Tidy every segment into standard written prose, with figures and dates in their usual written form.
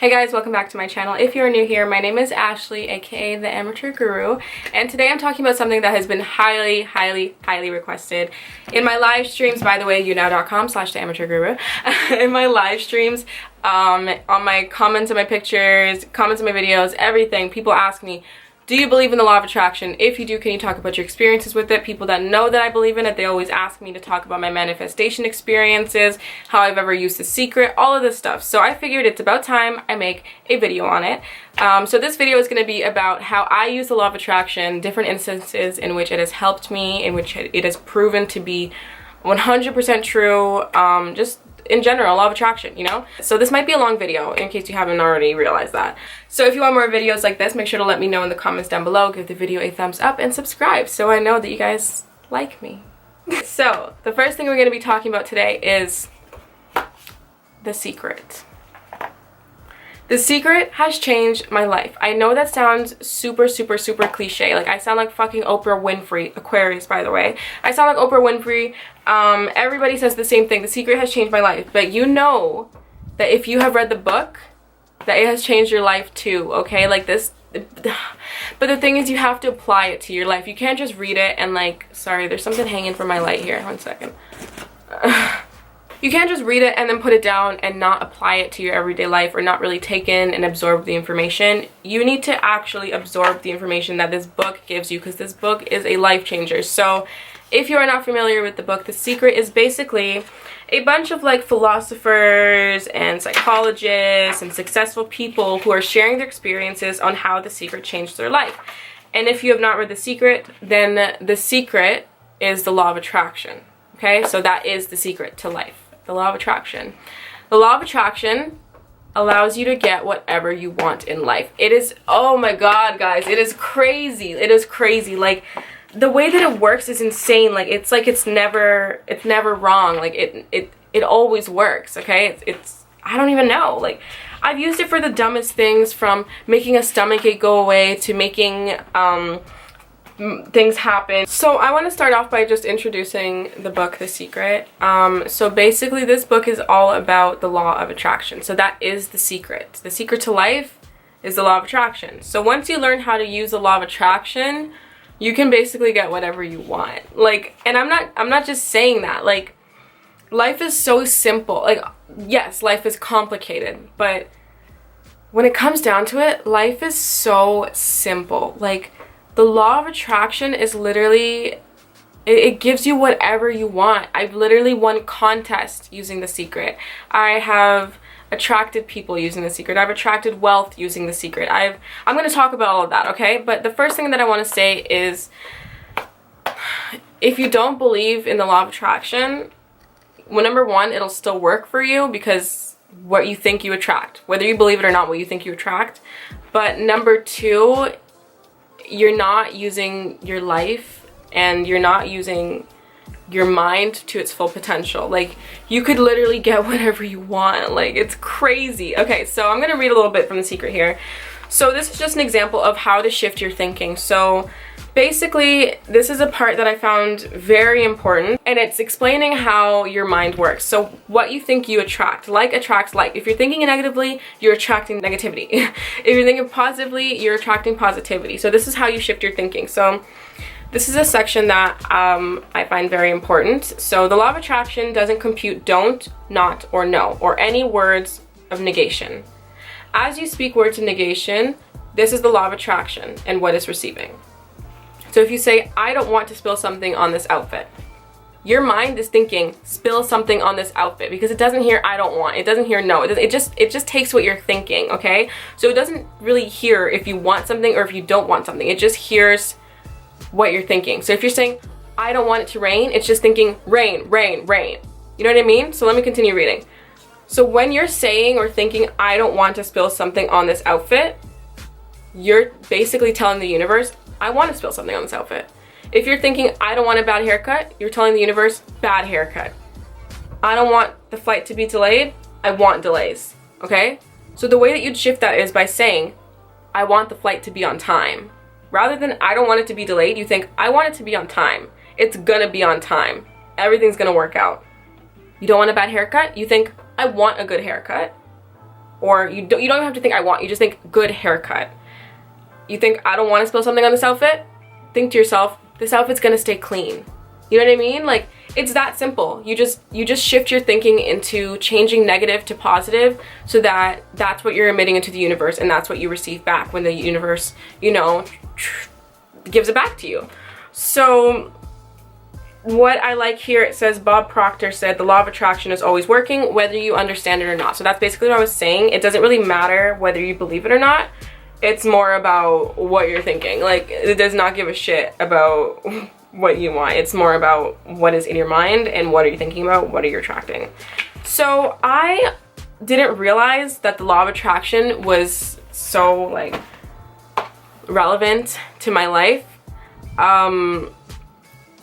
Hey guys, welcome back to my channel. If you're new here, my name is Ashley, aka the Amateur Guru, and today I'm talking about something that has been highly requested in my live streams. By the way, younow.com/theamateurguru. In my live streams, on my comments on my pictures, comments on my videos, everything, people ask me, do you believe in the law of attraction? If you do, can you talk about your experiences with it? People that know that I believe in it, they always ask me to talk about my manifestation experiences, how I've ever used The Secret, all of this stuff. So I figured it's about time I make a video on it. So this video is going to be about how I use the law of attraction, different instances in which it has helped me, in which it has proven to be 100% true, just in general, law of attraction, you know? So this might be a long video in case you haven't already realized that. So if you want more videos like this, make sure to let me know in the comments down below, give the video a thumbs up and subscribe so I know that you guys like me. So the first thing we're going to be talking about today is The Secret. The Secret has changed my life. I know that sounds super cliche. Like I sound like fucking Oprah Winfrey, Aquarius by the way. I sound like Oprah Winfrey. Everybody says the same thing. The Secret has changed my life. But you know that if you have read the book, that it has changed your life too, okay? Like this. But the thing is, you have to apply it to your life. You can't just read it and like, sorry, there's something hanging from my light here. 1 second. You can't just read it and then put it down and not apply it to your everyday life or not really take in and absorb the information. You need to actually absorb the information that this book gives you, because this book is a life changer. So if you are not familiar with the book, The Secret is basically a bunch of like philosophers and psychologists and successful people who are sharing their experiences on how The Secret changed their life. And if you have not read The Secret, then The Secret is the law of attraction. Okay, so that is the secret to life. The law of attraction. The law of attraction allows you to get whatever you want in life. It is, oh my god guys, it is crazy. It is crazy. Like the way that it works is insane. Like it's never wrong. Like it always works. Okay, it's I don't even know. Like I've used it for the dumbest things, from making a stomachache go away to making things happen. So I want to start off by just introducing the book The Secret. So basically this book is all about the law of attraction. So that is the secret. The secret to life is the law of attraction. So once you learn how to use the law of attraction, you can basically get whatever you want. Like, and I'm not just saying that. Like, life is so simple. Like, yes, life is complicated, but when it comes down to it, life is so simple. Like, the law of attraction is literally, it gives you whatever you want. I've literally won contests using The Secret. I have attracted people using The Secret. I've attracted wealth using The Secret. I'm going to talk about all of that, okay? But the first thing that I want to say is, if you don't believe in the law of attraction, well, number one, it'll still work for you, because what you think you attract, whether you believe it or not, what you think you attract. But number two, you're not using your life and you're not using your mind to its full potential. Like, you could literally get whatever you want. Like, it's crazy. Okay, so I'm gonna read a little bit from The Secret here. So this is just an example of how to shift your thinking. So basically, this is a part that I found very important, and it's explaining how your mind works. So what you think you attract. Like attracts like. If you're thinking negatively, you're attracting negativity. If you're thinking positively, you're attracting positivity. So this is how you shift your thinking. So this is a section that I find very important. So the law of attraction doesn't compute don't, not, or no, or any words of negation. As you speak words of negation, this is the law of attraction and what it's receiving. So if you say, I don't want to spill something on this outfit, your mind is thinking, spill something on this outfit, because it doesn't hear I don't want, it doesn't hear no, it just takes what you're thinking, okay? So it doesn't really hear if you want something or if you don't want something, it just hears what you're thinking. So if you're saying, I don't want it to rain, it's just thinking rain, rain, rain. You know what I mean? So let me continue reading. So when you're saying or thinking, I don't want to spill something on this outfit, you're basically telling the universe, I want to spill something on this outfit. If you're thinking, I don't want a bad haircut, you're telling the universe, bad haircut. I don't want the flight to be delayed, I want delays, okay? So the way that you'd shift that is by saying, I want the flight to be on time. Rather than, I don't want it to be delayed, you think, I want it to be on time. It's gonna be on time. Everything's gonna work out. You don't want a bad haircut, you think, I want a good haircut. or you don't even have to think I want, you just think good haircut. You think I don't want to spill something on this outfit? Think to yourself, this outfit's gonna stay clean. You know what I mean? Like, it's that simple. You just shift your thinking into changing negative to positive, so that that's what you're emitting into the universe, and that's what you receive back when the universe, you know, gives it back to you. So what I like here, it says Bob Proctor said the law of attraction is always working whether you understand it or not. So that's basically what I was saying. It doesn't really matter whether you believe it or not. It's more about what you're thinking. Like, it does not give a shit about what you want. It's more about what is in your mind and what are you thinking about, what are you attracting. So I didn't realize that the law of attraction was so like relevant to my life.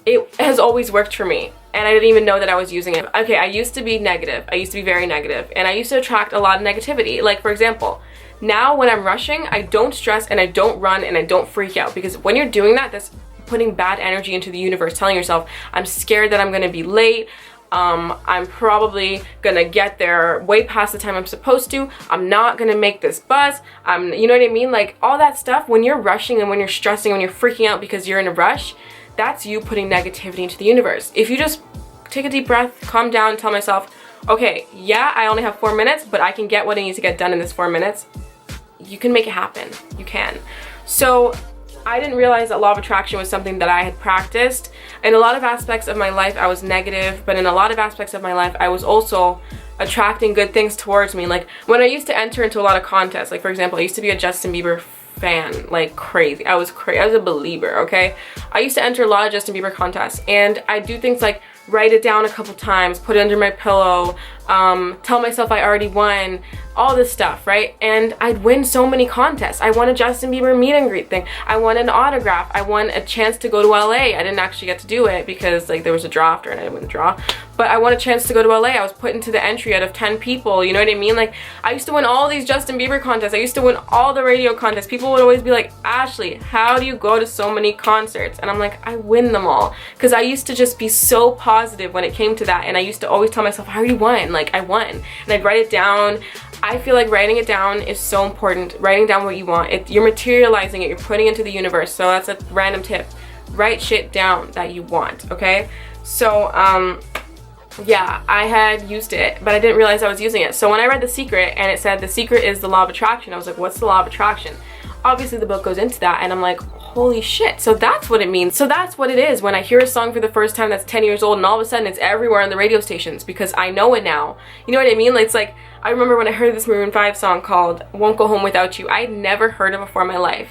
It has always worked for me, and I didn't even know that I was using it. Okay, I used to be negative. I used to be very negative, and I used to attract a lot of negativity. Like, for example, now when I'm rushing, I don't stress and I don't run and I don't freak out, because when you're doing that, that's putting bad energy into the universe, telling yourself, I'm scared that I'm gonna be late. I'm probably gonna get there way past the time I'm supposed to. I'm not gonna make this bus. You know what I mean? Like, all that stuff, when you're rushing and when you're stressing, when you're freaking out because you're in a rush, that's you putting negativity into the universe. If you just take a deep breath, calm down, and tell myself, okay, yeah, I only have 4 minutes, but I can get what I need to get done in this 4 minutes. You can make it happen. You can. So I didn't realize that law of attraction was something that I had practiced. In a lot of aspects of my life, I was negative, but in a lot of aspects of my life, I was also attracting good things towards me. Like, when I used to enter into a lot of contests, like, for example, I used to be a Justin Bieber fan, like crazy. I was a believer, okay? I used to enter a lot of Justin Bieber contests, and I do things like write it down a couple times, put it under my pillow, tell myself I already won, all this stuff, right? And I'd win so many contests. I won a Justin Bieber meet and greet thing. I won an autograph. I won a chance to go to LA. I didn't actually get to do it because like there was a draw after and I didn't win the draw. But I won a chance to go to LA. I was put into the entry out of 10 people, you know what I mean? Like, I used to win all these Justin Bieber contests. I used to win all the radio contests. People would always be like, Ashley, how do you go to so many concerts? And I'm like, I win them all. Because I used to just be so positive when it came to that. And I used to always tell myself, I already won. Like, I won. And I'd write it down. I feel like writing it down is so important. Writing down what you want. You're materializing it. You're putting it into the universe. So that's a random tip. Write shit down that you want, okay? So, yeah, I had used it, but I didn't realize I was using it. So when I read The Secret and it said the secret is the law of attraction, I was like, what's the law of attraction? Obviously the book goes into that, and I'm like, holy shit, so that's what it means. So that's what it is when I hear a song for the first time that's 10 years old and all of a sudden it's everywhere on the radio stations because I know it now. You know what I mean? Like, it's like, I remember when I heard this Maroon 5 song called Won't Go Home Without You. I had never heard it before in my life.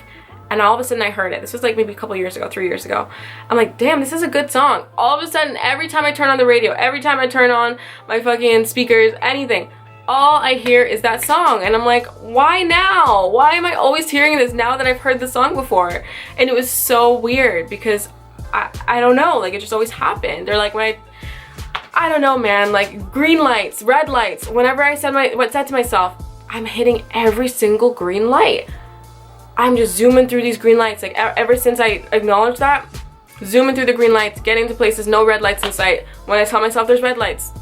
And all of a sudden I heard it. This was like maybe a couple years ago, 3 years ago. I'm like, damn, this is a good song. All of a sudden, every time I turn on the radio, every time I turn on my fucking speakers, anything, all I hear is that song. And I'm like, why now? Why am I always hearing this now that I've heard the song before? And it was so weird because I don't know, like it just always happened. They're like, when I don't know, man, like green lights, red lights. Whenever I said to myself, I'm hitting every single green light. I'm just zooming through these green lights. Like ever since I acknowledged that, zooming through the green lights, getting to places, no red lights in sight. When I tell myself there's red lights,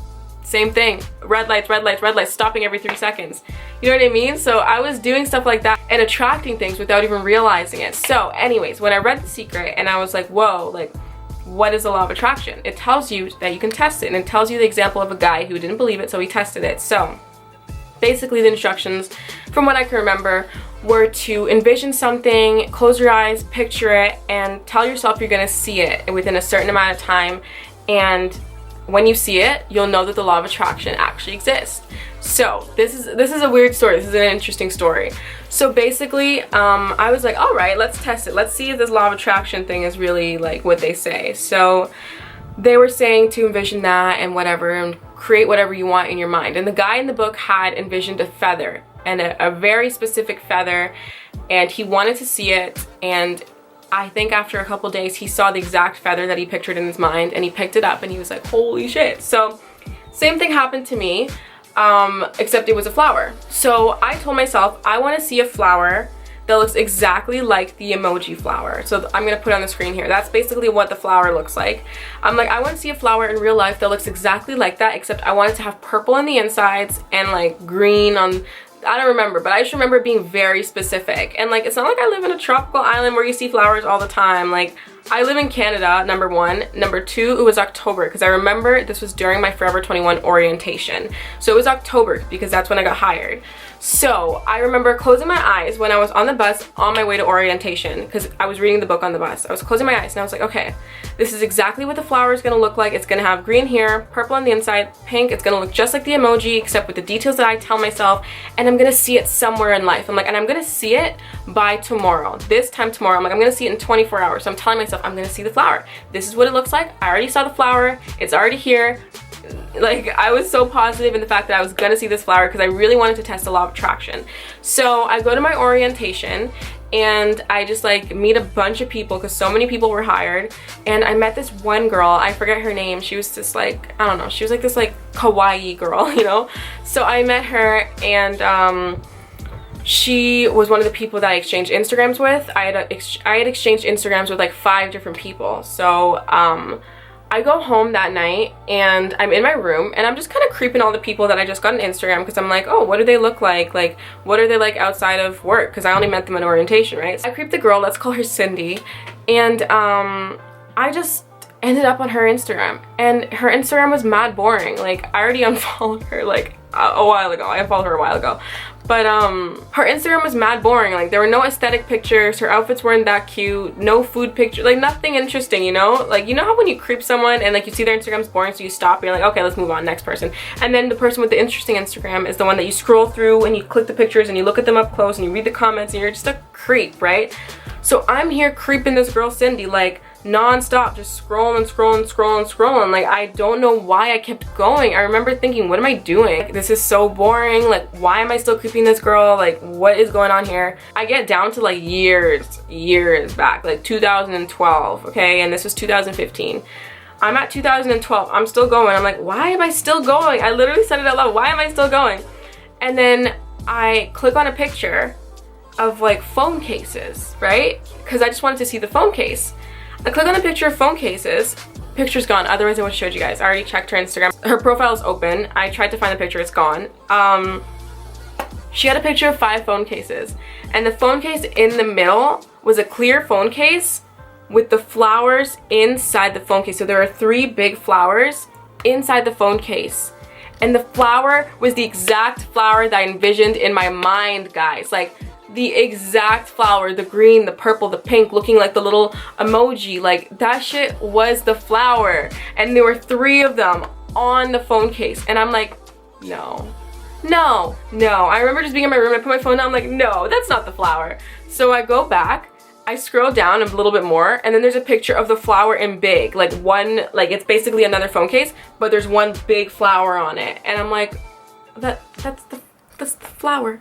same thing. Red lights, red lights, red lights, stopping every 3 seconds. You know what I mean? So I was doing stuff like that and attracting things without even realizing it. So anyways, when I read The Secret and I was like, whoa, like, what is the law of attraction? It tells you that you can test it, and it tells you the example of a guy who didn't believe it, so he tested it. So basically the instructions, from what I can remember, were to envision something, close your eyes, picture it, and tell yourself you're gonna see it within a certain amount of time. And when you see it, you'll know that the law of attraction actually exists. So this is a weird story. This is an interesting story. So basically, I was like, all right, let's test it. Let's see if this law of attraction thing is really like what they say. So they were saying to envision that and whatever, and create whatever you want in your mind. And the guy in the book had envisioned a feather, and a very specific feather, and he wanted to see it. And I think after a couple days he saw the exact feather that he pictured in his mind, and he picked it up and he was like, holy shit. So same thing happened to me, except it was a flower. So I told myself I want to see a flower that looks exactly like the emoji flower. So I'm gonna put it on the screen here. That's basically what the flower looks like. I'm like, I want to see a flower in real life that looks exactly like that, except I want it to have purple on the insides and like green on I don't remember, but I just remember being very specific. And like, it's not like I live in a tropical island where you see flowers all the time. Like, I live in Canada, number one. Number two, it was October, because I remember this was during my Forever 21 orientation. So it was October because that's when I got hired. So I remember closing my eyes when I was on the bus on my way to orientation, because I was reading the book on the bus. I was closing my eyes and I was like, okay, this is exactly what the flower is going to look like. It's going to have green here, purple on the inside, pink. It's going to look just like the emoji, except with the details that I tell myself, and I'm going to see it somewhere in life. I'm like, and I'm going to see it by tomorrow. This time tomorrow, I'm like, I'm going to see it in 24 hours. So I'm telling myself, I'm going to see the flower. This is what it looks like. I already saw the flower. It's already here. Like, I was so positive in the fact that I was gonna see this flower because I really wanted to test the law of attraction. So I go to my orientation and I just like meet a bunch of people because so many people were hired, and I met this one girl, I forget her name. She was just like, I don't know, she was like this like kawaii girl, you know. So I met her, and she was one of the people that I exchanged Instagrams with. I had exchanged Instagrams with like 5 different people. So I go home that night and I'm in my room and I'm just kind of creeping all the people that I just got on Instagram, because I'm like, oh, what do they look like? Like, what are they like outside of work? Because I only met them at orientation, right? So I creeped the girl, let's call her Cindy, and I just ended up on her Instagram, and her Instagram was mad boring. Like, I already unfollowed her like a while ago. I unfollowed her a while ago. But her Instagram was mad boring. Like, there were no aesthetic pictures, her outfits weren't that cute, no food pictures, like nothing interesting, you know? Like, you know how when you creep someone and like you see their Instagram's boring, so you stop and you're like, okay, let's move on, next person. And then the person with the interesting Instagram is the one that you scroll through and you click the pictures and you look at them up close and you read the comments and you're just a creep, right? So I'm here creeping this girl Cindy like non-stop, just scrolling. Like, I don't know why I kept going. I remember thinking, what am I doing? Like, this is so boring. Like, why am I still creeping this girl? Like, what is going on here? I get down to like years back, like 2012, okay? And this was 2015. I'm at 2012. I'm still going. I'm like, why am I still going? I literally said it out loud. Why am I still going? And then I click on a picture of like phone cases, right? Because I just wanted to see the phone case. I click on a picture of phone cases. Picture's gone, otherwise I would have showed you guys. I already checked her Instagram. Her profile is open. I tried to find the picture, it's gone. She had a picture of 5 phone cases, and the phone case in the middle was a clear phone case with the flowers inside the phone case. So there are 3 big flowers inside the phone case, and the flower was the exact flower that I envisioned in my mind, guys. Like, the exact flower, the green, the purple, the pink, looking like the little emoji. Like, that shit was the flower, and there were 3 of them on the phone case, and I'm like, no. I remember just being in my room, I put my phone down, I'm like, no, that's not the flower. So I go back, I scroll down a little bit more, and then there's a picture of the flower in big, like one, like it's basically another phone case, but there's one big flower on it, and I'm like, that's the flower.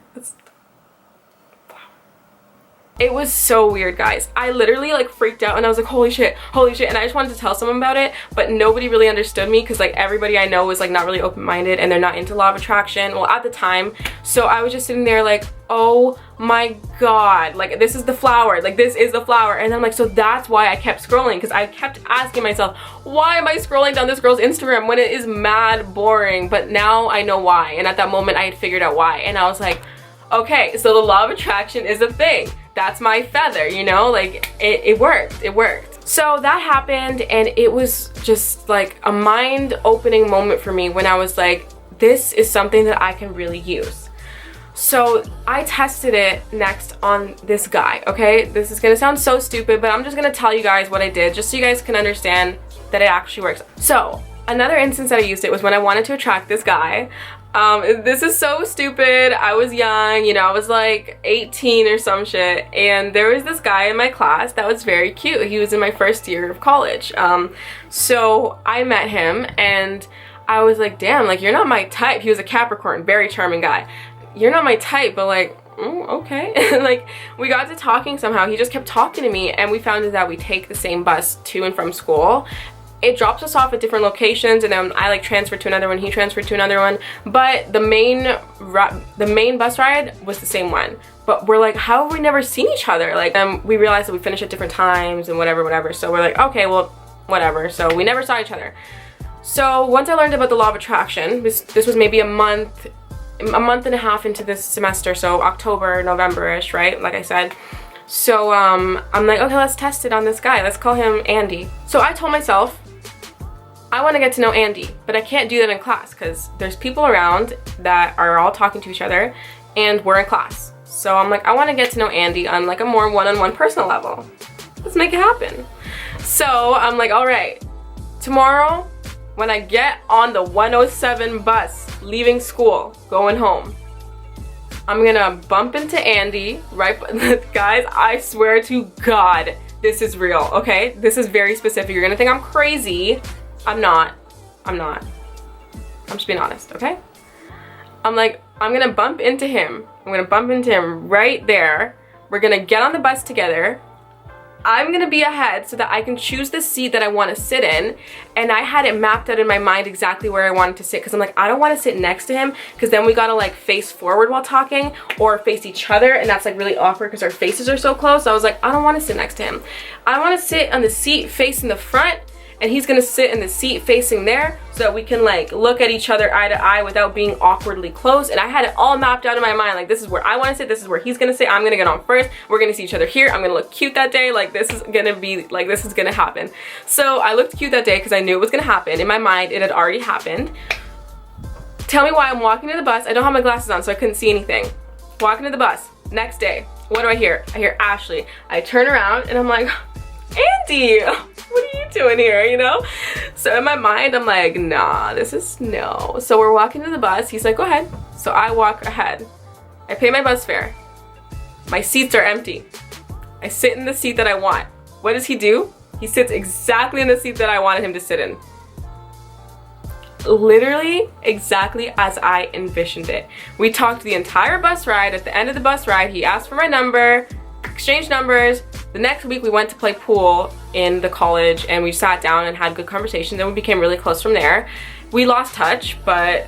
It was so weird, guys. I literally like freaked out and I was like, holy shit, and I just wanted to tell someone about it, but nobody really understood me because like everybody I know was like not really open-minded and they're not into law of attraction, well, at the time. So I was just sitting there like, oh my god, like this is the flower, like this is the flower. And I'm like, so that's why I kept scrolling, because I kept asking myself, why am I scrolling down this girl's Instagram when it is mad boring? But now I know why, and at that moment I had figured out why, and I was like, okay, so the law of attraction is a thing. That's my feather, you know, like it worked. So that happened, and it was just like a mind-opening moment for me when I was like, this is something that I can really use. So I tested it next on this guy, okay? This is gonna sound so stupid, but I'm just gonna tell you guys what I did just so you guys can understand that it actually works. So another instance that I used it was when I wanted to attract this guy. This is so stupid. I was young, you know, I was like 18 or some shit, and there was this guy in my class that was very cute. He was in my first year of college. So I met him and I was like, damn, like you're not my type. He was a Capricorn, very charming guy. You're not my type, but like, okay. Like, we got to talking somehow. He just kept talking to me, and we found out that we take the same bus to and from school. It drops us off at different locations, and then I like transferred to another one, he transferred to another one, but the main bus ride was the same one. But we're like, how have we never seen each other? Like, we realized that we finished at different times and whatever, so we're like, okay, well, whatever. So we never saw each other. So once I learned about the law of attraction, this was maybe a month a month and a half into this semester, so October, November-ish, right? Like I said. So I'm like, okay, let's test it on this guy. Let's call him Andy. So I told myself, I want to get to know Andy, but I can't do that in class because there's people around that are all talking to each other and we're in class. So I'm like, I want to get to know Andy on like a more one-on-one personal level. Let's make it happen. So I'm like, all right, tomorrow when I get on the 107 bus leaving school, going home, I'm gonna bump into Andy, right? Guys, I swear to God, this is real, okay? This is very specific. You're gonna think I'm crazy. I'm not. I'm just being honest, okay? I'm like, I'm gonna bump into him. I'm gonna bump into him right there. We're gonna get on the bus together. I'm gonna be ahead so that I can choose the seat that I want to sit in. And I had it mapped out in my mind exactly where I wanted to sit, because I'm like, I don't want to sit next to him because then we gotta like face forward while talking or face each other, and that's like really awkward because our faces are so close. So I was like, I don't want to sit next to him. I want to sit on the seat facing the front, and he's gonna sit in the seat facing there so that we can like look at each other eye to eye without being awkwardly close. And I had it all mapped out in my mind, like this is where I want to sit, this is where he's gonna sit, I'm gonna get on first, we're gonna see each other here, I'm gonna look cute that day, like this is gonna be, like this is gonna happen. So I looked cute that day because I knew it was gonna happen. In my mind, it had already happened. Tell me why I'm walking to the bus. I don't have my glasses on, so I couldn't see anything. Walking to the bus, next day, what do I hear? I hear Ashley. I turn around and I'm like, Andy, what are you doing here, you know? So in my mind, I'm like, nah, this is no. So we're walking to the bus. He's like, go ahead. So I walk ahead. I pay my bus fare. My seats are empty. I sit in the seat that I want. What does he do? He sits exactly in the seat that I wanted him to sit in. Literally exactly as I envisioned it. We talked the entire bus ride. At the end of the bus ride, he asked for my number, exchanged numbers. The next week we went to play pool in the college and we sat down and had good conversations, and we became really close from there. We lost touch, but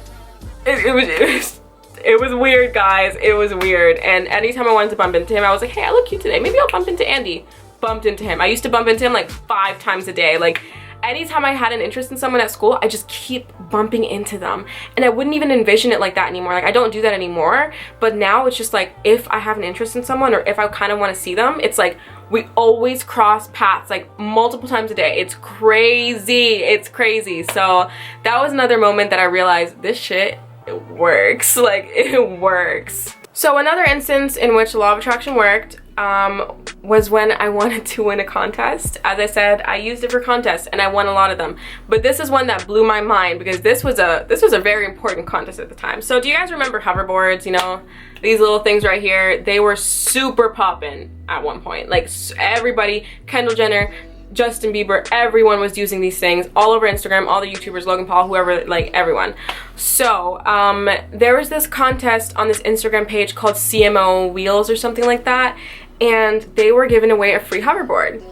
it was weird, guys. It was weird. And anytime I wanted to bump into him, I was like, hey, I look cute today. Maybe I'll bump into Andy. Bumped into him. I used to bump into him like 5 times a day. Like anytime I had an interest in someone at school, I just keep bumping into them. And I wouldn't even envision it like that anymore. Like I don't do that anymore. But now it's just like, if I have an interest in someone or if I kind of want to see them, it's like we always cross paths like multiple times a day. It's crazy. It's crazy. So that was another moment that I realized this shit, it works. Like it works. So another instance in which law of attraction worked was when I wanted to win a contest. As I said, I used it for contests and I won a lot of them. But this is one that blew my mind because this was a very important contest at the time. So do you guys remember hoverboards? You know, these little things right here, they were super poppin' at one point. Like everybody, Kendall Jenner, Justin Bieber, everyone was using these things all over Instagram, all the YouTubers, Logan Paul, whoever, like everyone. So there was this contest on this Instagram page called CMO Wheels or something like that, and they were giving away a free hoverboard.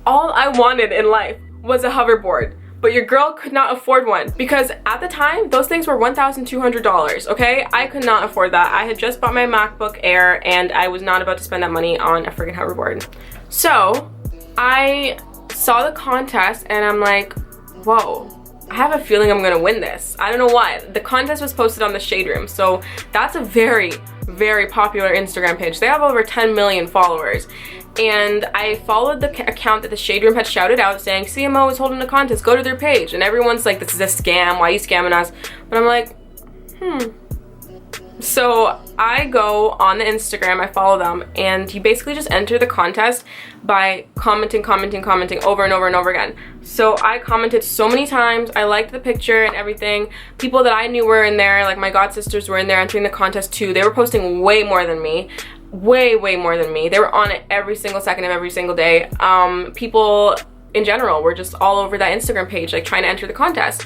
All I wanted in life was a hoverboard, but your girl could not afford one because at the time those things were $1,200, okay? I could not afford that. I had just bought my MacBook Air and I was not about to spend that money on a freaking hoverboard. So I saw the contest and I'm like, whoa, I have a feeling I'm gonna win this. I don't know why. The contest was posted on the Shade Room, so that's a very, very popular Instagram page. They have over 10 million followers. And I followed the account that the Shade Room had shouted out saying, CMO is holding a contest, go to their page. And everyone's like, this is a scam, why are you scamming us? But I'm like, So I go on the Instagram, I follow them, and you basically just enter the contest by commenting over and over and over again. So I commented so many times, I liked the picture and everything. People that I knew were in there, like my god sisters were in there entering the contest too. They were posting way more than me. Way more than me. They were on it every single second of every single day. People in general were just all over that Instagram page, like trying to enter the contest.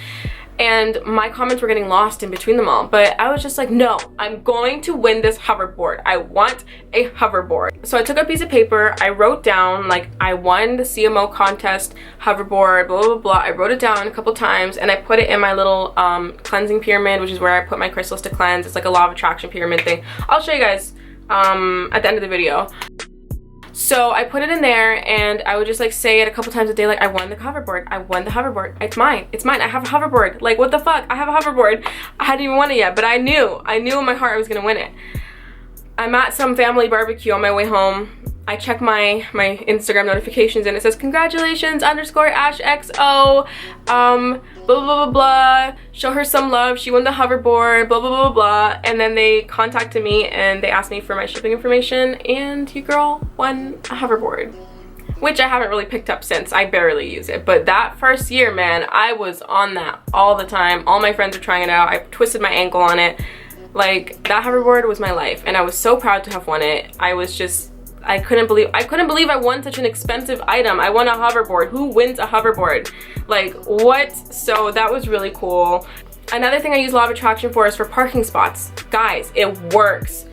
And my comments were getting lost in between them all. But I was just like, no, I'm going to win this hoverboard. I want a hoverboard. So I took a piece of paper, I wrote down, like, I won the CMO contest hoverboard, blah, blah, blah. I wrote it down a couple times and I put it in my little cleansing pyramid, which is where I put my crystals to cleanse. It's like a law of attraction pyramid thing. I'll show you guys at the end of the video. So I put it in there, and I would just like say it a couple times a day, like, I won the hoverboard, I won the hoverboard, it's mine, I have a hoverboard, like, what the fuck, I have a hoverboard. I hadn't even won it yet, but I knew in my heart I was gonna win it. I'm at some family barbecue on my way home. I check my Instagram notifications, and it says, congratulations _AshXO, blah blah blah blah, show her some love, she won the hoverboard, blah blah blah blah. And then they contacted me and they asked me for my shipping information, and your girl won a hoverboard, which I haven't really picked up since. I barely use it, but that first year, man, I was on that all the time. All my friends were trying it out. I twisted my ankle on it. Like, that hoverboard was my life, and I was so proud to have won it. I couldn't believe I won such an expensive item. I won a hoverboard. Who wins a hoverboard? Like, what? So that was really cool. Another thing I use Law of Attraction for is for parking spots. Guys, it works.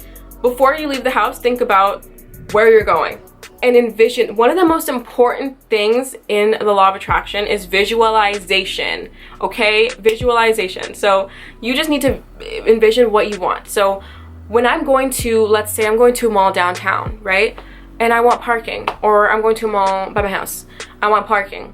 Before you leave the house, think about where you're going and envision. One of the most important things in the Law of Attraction is visualization, okay? Visualization. So you just need to envision what you want. So when I'm going to, let's say I'm going to a mall downtown, right? And I want parking, or I'm going to a mall by my house, I want parking.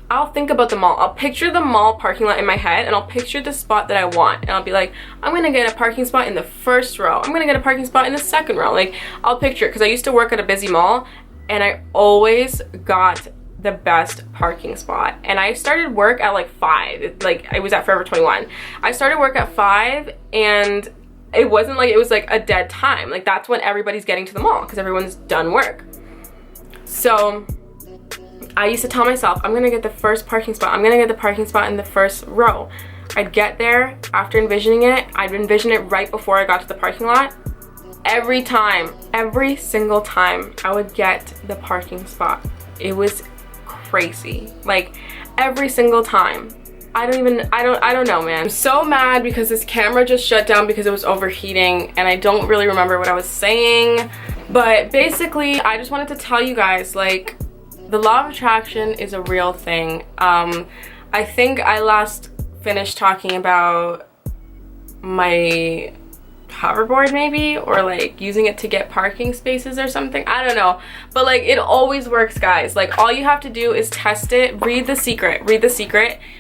I'll think about the mall. I'll picture the mall parking lot in my head, and I'll picture the spot that I want. And I'll be like, I'm gonna get a parking spot in the first row. I'm gonna get a parking spot in the second row. Like, I'll picture it, because I used to work at a busy mall, and I always got the best parking spot. And I started work at like 5. Like, I was at Forever 21. I started work at 5, and it wasn't like it was like a dead time. Like, that's when everybody's getting to the mall because everyone's done work. So I used to tell myself, I'm gonna get the first parking spot. I'm gonna get the parking spot in the first row. I'd get there after envisioning it. I'd envision it right before I got to the parking lot. Every time, every single time, I would get the parking spot. It was crazy. Like, every single time. I don't know, man. I'm so mad because this camera just shut down because it was overheating, and I don't really remember what I was saying. But basically, I just wanted to tell you guys, like, the Law of Attraction is a real thing. I think I last finished talking about my hoverboard maybe, or like using it to get parking spaces or something. I don't know, but like, it always works, guys. Like, all you have to do is test it. Read The Secret.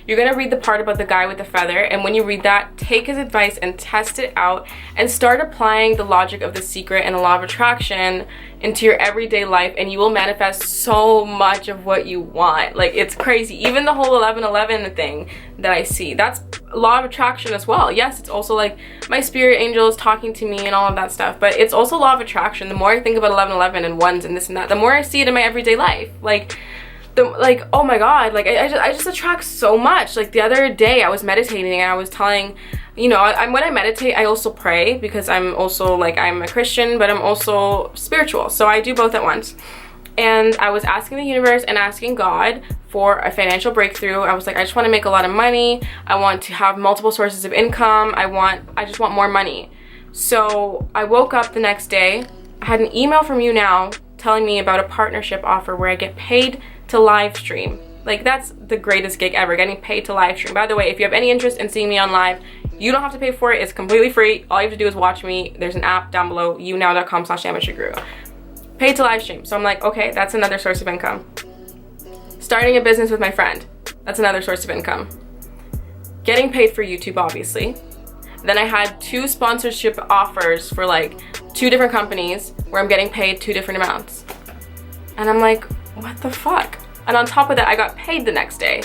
You're gonna read the part about the guy with the feather, and when you read that, take his advice and test it out and start applying the logic of The Secret and the Law of Attraction into your everyday life, and you will manifest so much of what you want. Like, it's crazy. Even the whole 1111 thing that I see, that's Law of Attraction as well. Yes, it's also like my spirit angels talking to me and all of that stuff, but it's also Law of Attraction. The more I think about 1111 and ones and this and that, the more I see it in my everyday life. Like, oh my god, like, I just attract so much. Like, the other day I was meditating, and I was telling, you know, when I meditate, I also pray, because I'm also, like, I'm a Christian, but I'm also spiritual, so I do both at once. And I was asking the universe and asking God for a financial breakthrough. I was like, I just want to make a lot of money. I want to have multiple sources of income. I just want more money. So I woke up the next day. I had an email from you now telling me about a partnership offer where I get paid to live stream. Like, that's the greatest gig ever, getting paid to live stream. By the way, if you have any interest in seeing me on live, you don't have to pay for it. It's completely free. All you have to do is watch me. There's an app down below, younow.com/amateurguru. Paid to live stream. So I'm like, okay, that's another source of income. Starting a business with my friend, that's another source of income. Getting paid for YouTube, obviously. Then I had 2 sponsorship offers for like 2 different companies where I'm getting paid 2 different amounts. And I'm like, what the fuck? And on top of that, I got paid the next day.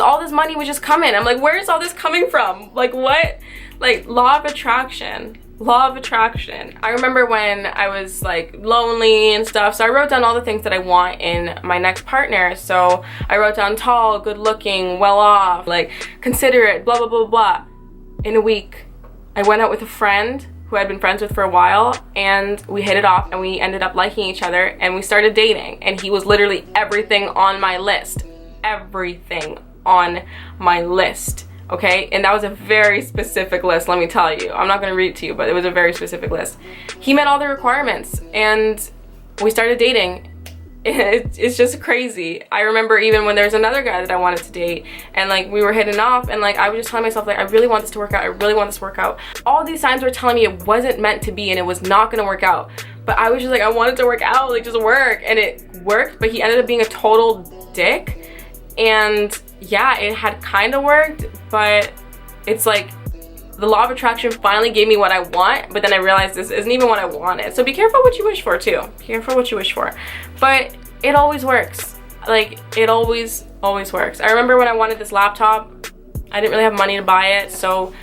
All this money would just come in. I'm like, where is all this coming from? Like, what? Like, Law of Attraction. Law of Attraction. I remember when I was like lonely and stuff, so I wrote down all the things that I want in my next partner. So I wrote down tall, good looking, well off, like considerate, blah blah blah blah. In a week, I went out with a friend who I'd been friends with for a while, and we hit it off, and we ended up liking each other, and we started dating, and he was literally everything on my list. Everything on my list. Okay, and that was a very specific list, let me tell you. I'm not going to read it to you, but it was a very specific list. He met all the requirements, and we started dating it's just crazy. I remember even when there was another guy that I wanted to date, and like we were hitting off, and like I was just telling myself like I really want this to work out, I really want this to work out. All these signs were telling me it wasn't meant to be and it was not gonna work out, but I was just like, I want it to work out, like just work. And it worked, but he ended up being a total dick. And yeah, it had kind of worked, but it's like the law of attraction finally gave me what I want, but then I realized this isn't even what I wanted. So be careful what you wish for too. Be careful what you wish for. But it always works. Like, it always works. I remember when I wanted this laptop, I didn't really have money to buy it, so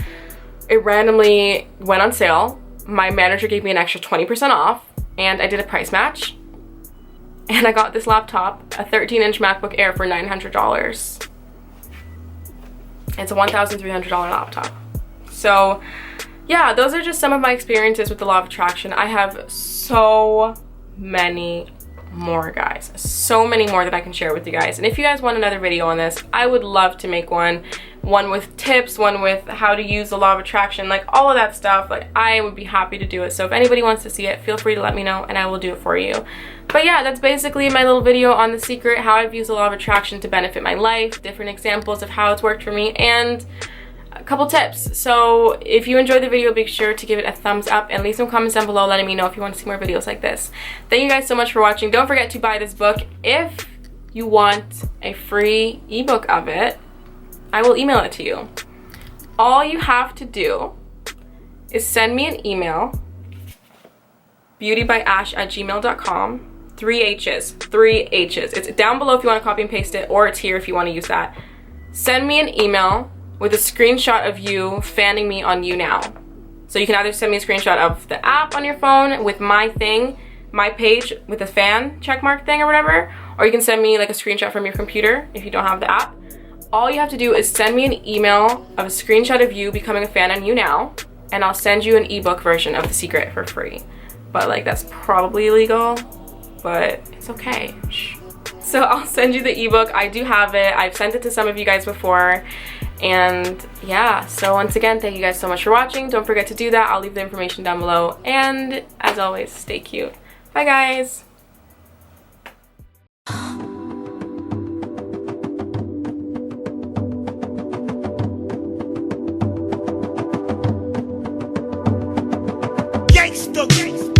it randomly went on sale. My manager gave me an extra 20% off, and I did a price match. And I got this laptop, a 13-inch MacBook Air, for $900. It's a $1,300 laptop. So yeah, those are just some of my experiences with the law of attraction. I have so many more, guys, so many more that I can share with you guys. And if you guys want another video on this, I would love to make one with tips, one with how to use the law of attraction, like all of that stuff. Like, I would be happy to do it. So if anybody wants to see it, feel free to let me know and I will do it for you. But yeah, that's basically my little video on The Secret, how I've used the law of attraction to benefit my life, different examples of how it's worked for me, and a couple tips. So if you enjoyed the video, be sure to give it a thumbs up and leave some comments down below letting me know if you want to see more videos like this. Thank you guys so much for watching. Don't forget to buy this book. If you want a free ebook of it, I will email it to you. All you have to do is send me an email, beautybyash@gmail.com. 3 H's. It's down below if you want to copy and paste it, or it's here if you want to use that. Send me an email with a screenshot of you fanning me on You Now. So you can either send me a screenshot of the app on your phone with my thing, my page with a fan checkmark thing or whatever, or you can send me like a screenshot from your computer if you don't have the app. All you have to do is send me an email of a screenshot of you becoming a fan on You Now, and I'll send you an ebook version of The Secret for free. But like, that's probably illegal, but it's okay. Shh. So I'll send you the ebook. I do have it. I've sent it to some of you guys before. And yeah, so once again, thank you guys so much for watching. Don't forget to do that. I'll leave the information down below. And as always, stay cute. Bye, guys. Gangsta.